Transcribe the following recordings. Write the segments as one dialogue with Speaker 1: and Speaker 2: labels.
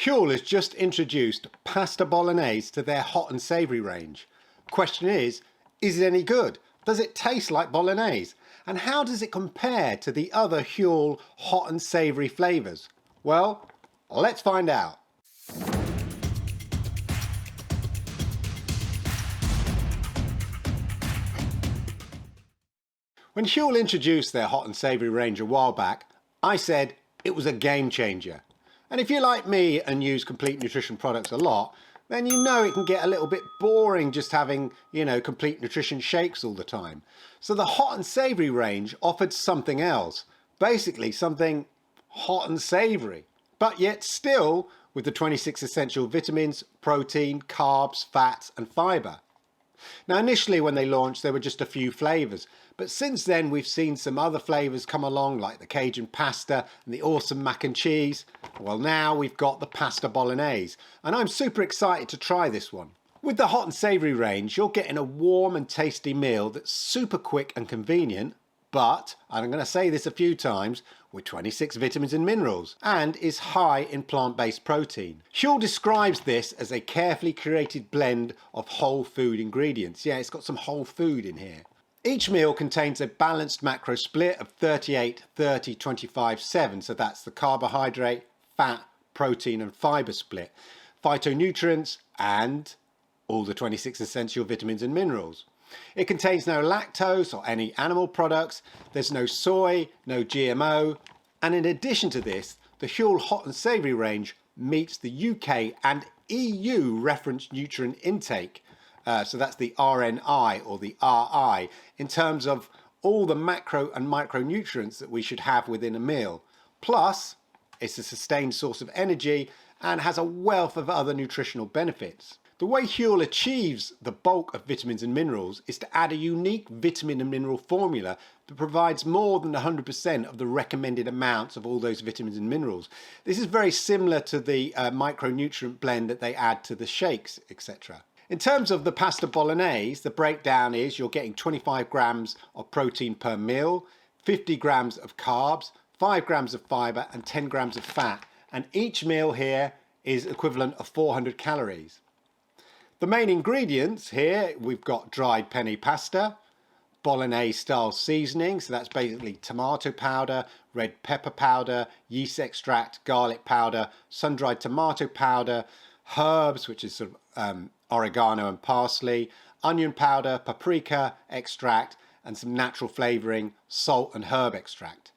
Speaker 1: Huel has just introduced pasta bolognese to their hot and savoury range. Question is it any good? Does it taste like bolognese? And how does it compare to the other Huel hot and savoury flavours? Well, let's find out. When Huel introduced their hot and savoury range a while back, I said it was a game changer. And if you're like me and use Complete Nutrition products a lot, then you know it can get a little bit boring just having, Complete Nutrition shakes all the time. So the hot and savoury range offered something else. Basically something hot and savoury, but yet still with the 26 essential vitamins, protein, carbs, fats and fibre. Now initially when they launched there were just a few flavours, but since then we've seen some other flavours come along like the Cajun pasta and the awesome mac and cheese. Well, now we've got the pasta bolognese and I'm super excited to try this one. With the hot and savoury range you're getting a warm and tasty meal that's super quick and convenient, but, and I'm going to say this a few times, with 26 vitamins and minerals and is high in plant-based protein. Huel describes this as a carefully curated blend of whole food ingredients. Yeah, it's got some whole food in here. Each meal contains a balanced macro split of 38, 30, 25, 7. So that's the carbohydrate, fat, protein and fibre split, phytonutrients and all the 26 essential vitamins and minerals. It contains no lactose or any animal products, there's no soy, no GMO, and in addition to this, the Huel hot and savoury range meets the UK and EU reference nutrient intake, so that's the RNI or the RI, in terms of all the macro and micronutrients that we should have within a meal. Plus, it's a sustained source of energy and has a wealth of other nutritional benefits. The way Huel achieves the bulk of vitamins and minerals is to add a unique vitamin and mineral formula that provides more than 100% of the recommended amounts of all those vitamins and minerals. This is very similar to the micronutrient blend that they add to the shakes, etc. In terms of the pasta bolognese, the breakdown is you're getting 25 grams of protein per meal, 50 grams of carbs, 5 grams of fibre and 10 grams of fat. And each meal here is equivalent of 400 calories. The main ingredients here, we've got dried penne pasta, bolognese style seasoning, so that's basically tomato powder, red pepper powder, yeast extract, garlic powder, sun-dried tomato powder, herbs, which is sort of oregano and parsley, onion powder, paprika extract, and some natural flavouring, salt and herb extract.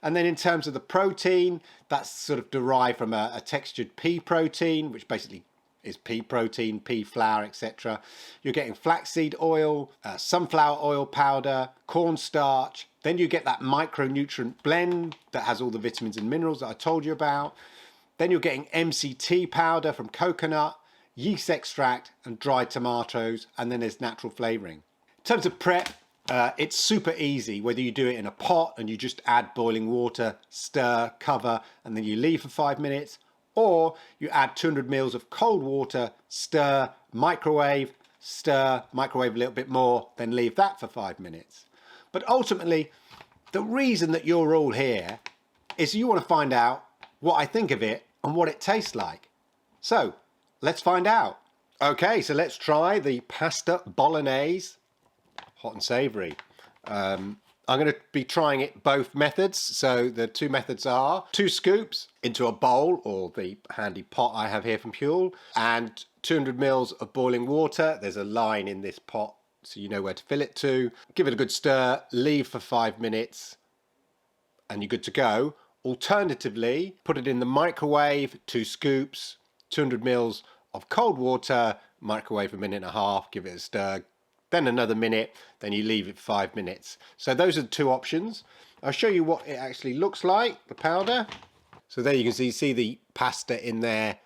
Speaker 1: And then in terms of the protein, that's sort of derived from a textured pea protein, which basically is pea protein, pea flour, etc. You're getting flaxseed oil, sunflower oil powder, cornstarch. Then you get that micronutrient blend that has all the vitamins and minerals that I told you about. Then you're getting MCT powder from coconut, yeast extract and dried tomatoes, and then there's natural flavouring. In terms of prep, it's super easy, whether you do it in a pot and you just add boiling water, stir, cover, and then you leave for 5 minutes, or you add 200 mils of cold water, stir, microwave a little bit more, then leave that for 5 minutes. But ultimately, the reason that you're all here is you want to find out what I think of it and what it tastes like. So, let's find out. Okay, so let's try the pasta bolognese, hot and savoury. I'm going to be trying it both methods. So the two methods are 2 scoops into a bowl or the handy pot I have here from Huel and 200 mils of boiling water. There's a line in this pot so you know where to fill it to. Give it a good stir, leave for 5 minutes and you're good to go. Alternatively, put it in the microwave, 2 scoops, 200 mils of cold water, microwave a minute and a half, give it a stir, then another minute, then you leave it for 5 minutes. So those are the 2 options. I'll show you what it actually looks like, the powder. So there you can see the pasta in there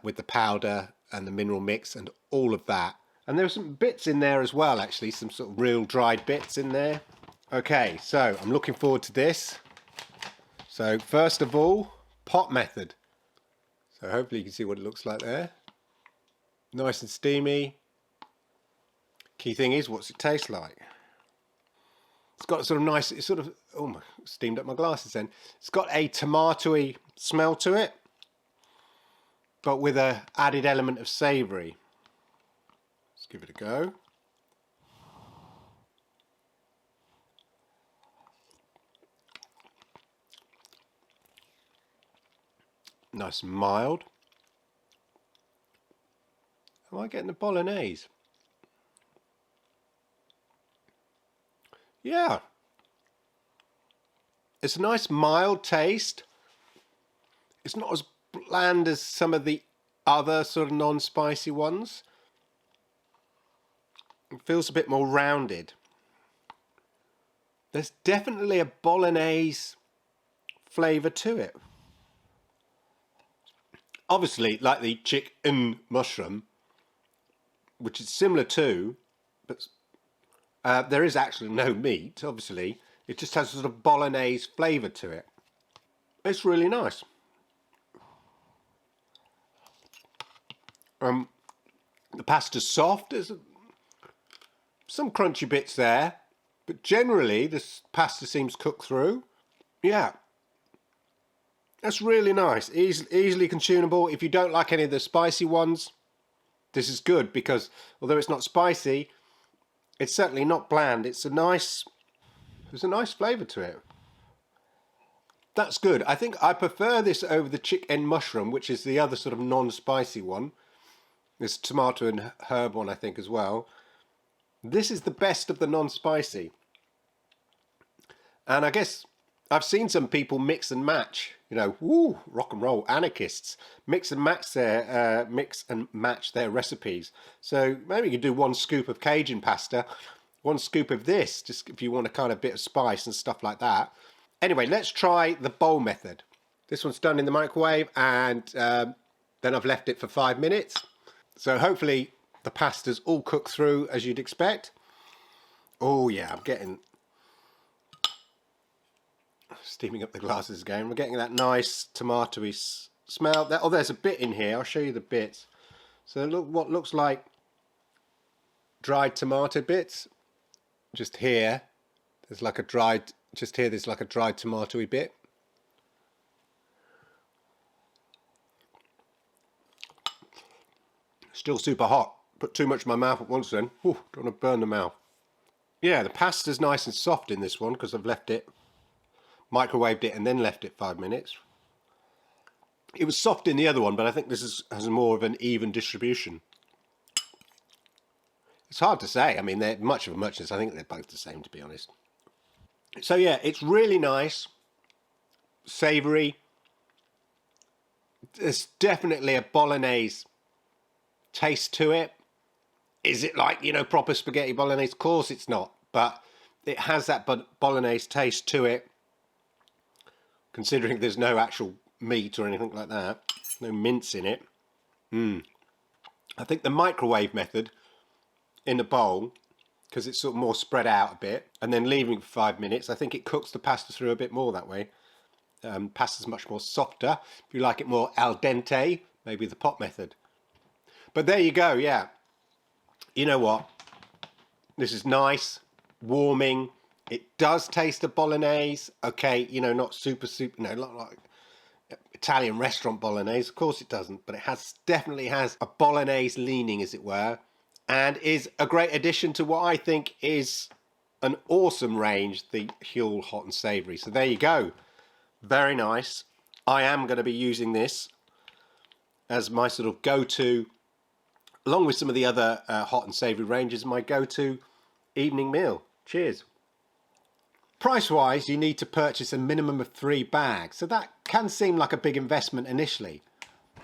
Speaker 1: with the powder and the mineral mix and all of that. And there are some bits in there as well, actually, some sort of real dried bits in there. Okay, so I'm looking forward to this. So first of all, pot method. So hopefully you can see what it looks like there. Nice and steamy. Key thing is, what's it taste like? It's got a sort of nice, it's sort of, oh, steamed up my glasses then. It's got a tomatoey smell to it. but with a added element of savoury. Let's give it a go. Nice and mild. Am I getting the bolognese? Yeah. It's a nice mild taste. It's not as bland as some of the other sort of non-spicy ones. It feels a bit more rounded. There's definitely a bolognese flavour to it. Obviously, like the chicken mushroom, which is similar to, but there is actually no meat, obviously. It just has a sort of bolognese flavour to it. It's really nice. The pasta's soft. There's some crunchy bits there, but generally this pasta seems cooked through. Yeah, that's really nice. Easily consumable. If you don't like any of the spicy ones, this is good because although it's not spicy, it's certainly not bland. There's a nice flavour to it. That's good. I think I prefer this over the chicken mushroom, which is the other sort of non-spicy one. There's tomato and herb one, I think, as well. This is the best of the non-spicy. And I guess I've seen some people mix and match, you know, woo, rock and roll anarchists, mix and match their recipes. So maybe you could do 1 scoop of Cajun pasta, 1 scoop of this, just if you want a kind of bit of spice and stuff like that. Anyway, let's try the bowl method. This one's done in the microwave, and then I've left it for 5 minutes. So hopefully the pasta's all cooked through as you'd expect. Oh yeah, I'm getting, steaming up the glasses again, we're getting that nice tomatoey smell. Oh, there's a bit in here, I'll show you the bits. So look, what looks like dried tomato bits. Just here, there's like a dried, just here there's like a dried tomatoey bit. Still super hot. Put too much in my mouth at once then. Ooh, don't want to burn the mouth. Yeah, the pasta's nice and soft in this one because I've left it, microwaved it and then left it 5 minutes. It was soft in the other one, but I think this has more of an even distribution. It's hard to say. I mean, they're much of a muchness. I think they're both the same, to be honest. So yeah, it's really nice, savoury. There's definitely a bolognese taste to it. Is it like, you know, proper spaghetti bolognese? Of course it's not, but it has that bolognese taste to it, considering there's no actual meat or anything like that, no mince in it. I think the microwave method in a bowl, because it's sort of more spread out a bit, and then leaving for 5 minutes, I think it cooks the pasta through a bit more that way. Pasta's much more softer. If you like it more al dente, maybe the pot method. But there you go, yeah. You know what? This is nice, warming. It does taste of bolognese. Okay, you know, not super, no, not like Italian restaurant bolognese. Of course it doesn't, but it definitely has a bolognese leaning, as it were, and is a great addition to what I think is an awesome range, the Huel Hot and Savoury. So there you go. Very nice. I am going to be using this as my sort of go-to, along with some of the other hot and savoury ranges, my go-to evening meal. Cheers. Price-wise, you need to purchase a minimum of 3 bags, so that can seem like a big investment initially.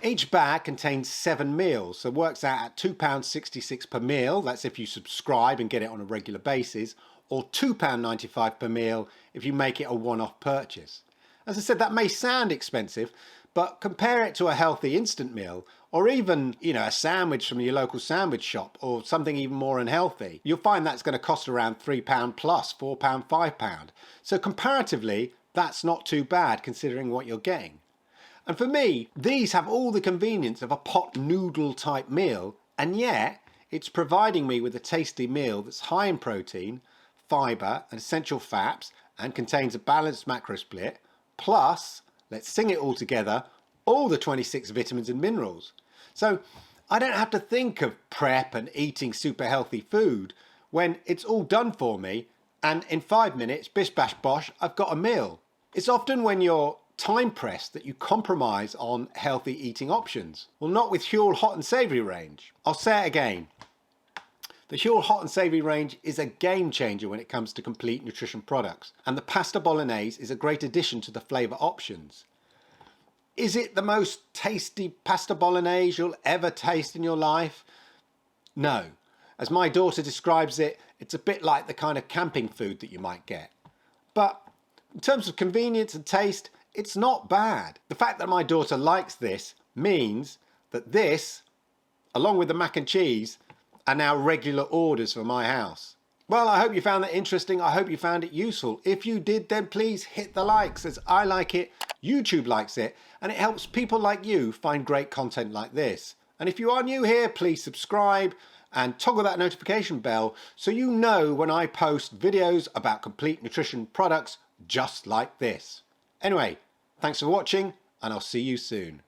Speaker 1: Each bag contains 7 meals, so works out at £2.66 per meal, that's if you subscribe and get it on a regular basis, or £2.95 per meal if you make it a one-off purchase. As I said, that may sound expensive, but compare it to a healthy instant meal, or even, you know, a sandwich from your local sandwich shop, or something even more unhealthy. You'll find that's going to cost around £3 plus, £4, £5. So comparatively, that's not too bad considering what you're getting. And for me, these have all the convenience of a pot noodle type meal, and yet it's providing me with a tasty meal that's high in protein, fibre and essential fats, and contains a balanced macro split, plus, let's sing it all together, all the 26 vitamins and minerals. So I don't have to think of prep and eating super healthy food when it's all done for me, and in 5 minutes, bish bash bosh, I've got a meal. It's often when you're time pressed that you compromise on healthy eating options. Well, not with Huel Hot and Savoury range. I'll say it again. The Huel Hot and Savoury range is a game changer when it comes to complete nutrition products, and the pasta bolognese is a great addition to the flavour options. Is it the most tasty pasta bolognese you'll ever taste in your life? No. As my daughter describes it, it's a bit like the kind of camping food that you might get. But in terms of convenience and taste, it's not bad. The fact that my daughter likes this means that this, along with the mac and cheese, are now regular orders for my house. Well, I hope you found that interesting. I hope you found it useful. If you did, then please hit the likes, as I like it, YouTube likes it, and it helps people like you find great content like this. And if you are new here, please subscribe and toggle that notification bell so you know when I post videos about complete nutrition products just like this. Anyway, thanks for watching, and I'll see you soon.